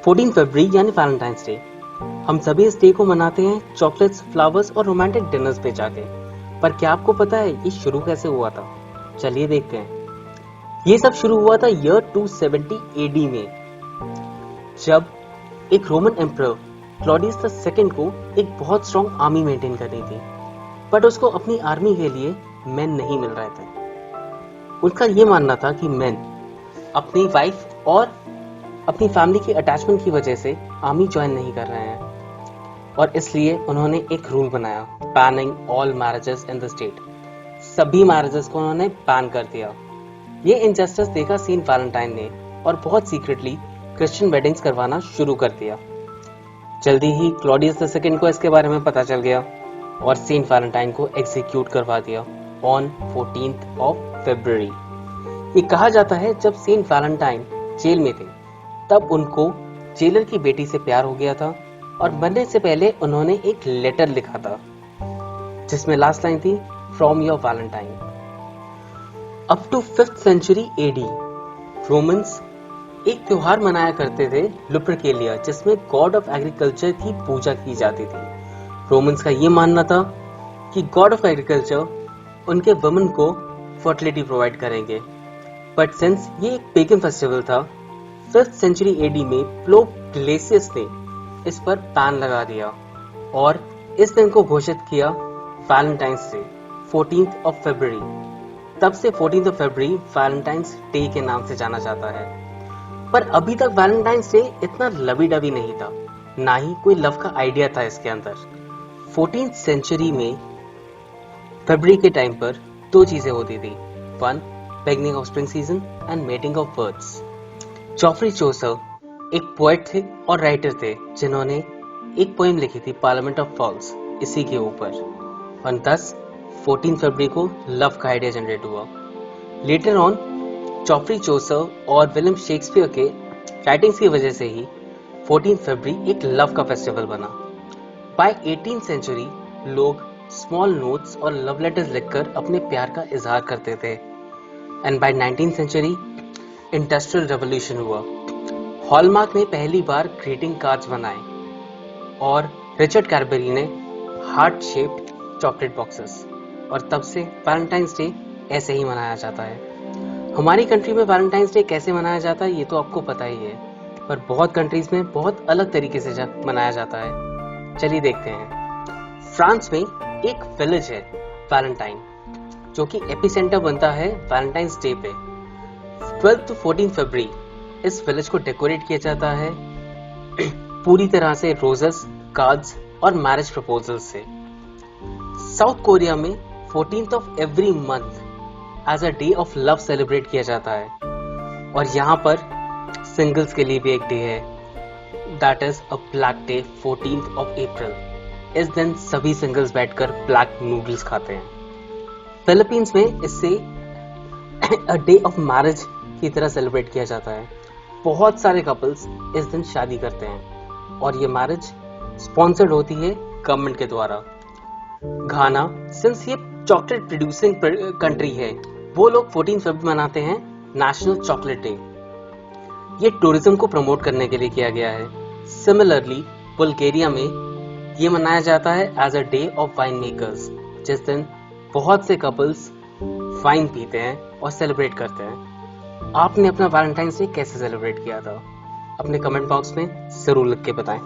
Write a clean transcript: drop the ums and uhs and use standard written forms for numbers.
14 फरवरी यानी Valentine's day. हम सभी इस डे को मनाते हैं चॉकलेट्स, फ्लावर्स और रोमांटिक डिनर्स पे जाके। पर क्या आपको पता है ये शुरू कैसे हुआ था? चलिए देखते हैं। ये सब शुरू हुआ था ईयर 270 एडी में, जब एक Roman emperor Claudius the second को एक बहुत स्ट्रॉन्ग आर्मी मेंटेन करनी थी, बट उसको अपनी आर्मी के लिए मैन नहीं मिल रहे थे। उनका ये मानना था कि मैन अपनी वाइफ और अपनी फैमिली की अटैचमेंट की वजह से आर्मी ज्वाइन नहीं कर रहे हैं, और इसलिए उन्होंने एक रूल बनाया, banning all marriages in the state. सभी मैरिजेस को उन्होंने बैन कर दिया। ये इनजस्टिस देखा सेंट वैलेंटाइन ने और बहुत सीक्रेटली क्रिश्चियन वेडिंग्स करवाना शुरू कर दिया। जल्दी ही क्लॉडियस द सेकंड को इसके बारे में पता चल गया और सेंट वैलेंटाइन को एग्जीक्यूट करवा दिया ऑन 14th of February। ये कहा जाता है जब सेंट वैलेंटाइन जेल में थे तब उनको जेलर की बेटी से प्यार हो गया था और मरने से पहले उन्होंने एक लेटर लिखा था जिसमें लास्ट लाइन थी, from your Valentine. Up to 5th century AD Romans एक त्योहार मनाया करते थे लुपरकेलिया, जिसमें गॉड ऑफ एग्रीकल्चर की पूजा की जाती थी। रोमन्स का ये मानना था कि गॉड ऑफ एग्रीकल्चर उनके वुमेन को फर्टिलिटी प्रोवाइड करेंगे, बट सिंस ये एक पेगन फेस्टिवल था, 5th century AD में प्लो ग्लेसियस ने इस पर बैन लगा दिया और इस दिन को घोषित किया Valentine's day, 14th of February। तब से 14th of February Valentine's day के नाम से जाना जाता है। पर अभी तक वैलेंटाइंस डे इतना लवी डवी नहीं था, ना ही कोई लव का आइडिया था इसके अंदर। 14th century में फरवरी के टाइम पर दो चीजें होती थी, 1 beginning of spring season and mating of birds। Geoffrey Chaucer एक पोएट थे और राइटर थे जिन्होंने एक पोएम लिखी थी, पार्लियामेंट ऑफ फॉल्स, इसी के ऊपर, और 14 फरवरी को लव का आइडिया जनरेट हुआ। लेटर ऑन जॉफ्री चौसर और विलियम शेक्सपियर के राइटिंग्स की वजह से ही 14 फरवरी एक लव का फेस्टिवल बना। बाय 18th century लोग स्मॉल नोट्स और लव लेटर्स लिखकर अपने प्यार का इजहार करते थे, and by 19th century industrial revolution हुआ। हॉलमार्क ने पहली बार ग्रीटिंग कार्ड्स बनाए और रिचर्ड कैडबरी ने हार्ट शेप्ड चॉकलेट बॉक्सेस, और तब से वैलेंटाइंस डे ऐसे ही मनाया जाता है। हमारी कंट्री में वैलेंटाइंस डे कैसे मनाया जाता है ये तो आपको पता ही है, पर बहुत कंट्रीज में बहुत अलग तरीके से मनाया जाता है। चलिए देखते हैं। फ्रांस में एक विलेज है वैलेंटाइन, जो कि एपिसेंटर बनता है वैलेंटाइंस डे पे। 12 to 14 फरवरी इस विलेज को डेकोरेट किया जाता है पूरी तरह से रोजेस, कार्ड्स और मैरिज प्रपोजल्स से। साउथ कोरिया में 14th of every month as a day of love celebrate किया जाता है, और यहाँ पर सिंगल्स के लिए भी एक डे है, that is a black day, 14th of April। इस दिन सभी सिंगल्स बैठकर ब्लैक नूडल्स खाते हैं। फिलीपींस में इसे अ डे ऑफ मैरिज की तरह सेलिब्रेट किया जाता है। बहुत सारे कपल्स इस दिन शादी करते हैं और ये मैरिज स्पॉन्सर्ड होती है गवर्नमेंट के द्वारा। घाना, सिंस ये चॉकलेट प्रोड्यूसिंग कंट्री है, वो लोग 14 फरवरी मनाते हैं नेशनल चॉकलेट डे। ये टूरिज्म को प्रमोट करने के लिए किया गया है। सिमिलरली बुल्गारिया में ये मनाया जाता है as a day of wine makers, जिस दिन बहुत से कपल्स वाइन पीते हैं और सेलिब्रेट करते हैं। आपने अपना वैलेंटाइंस डे कैसे सेलिब्रेट किया था? अपने कमेंट बॉक्स में जरूर लिख के बताएं।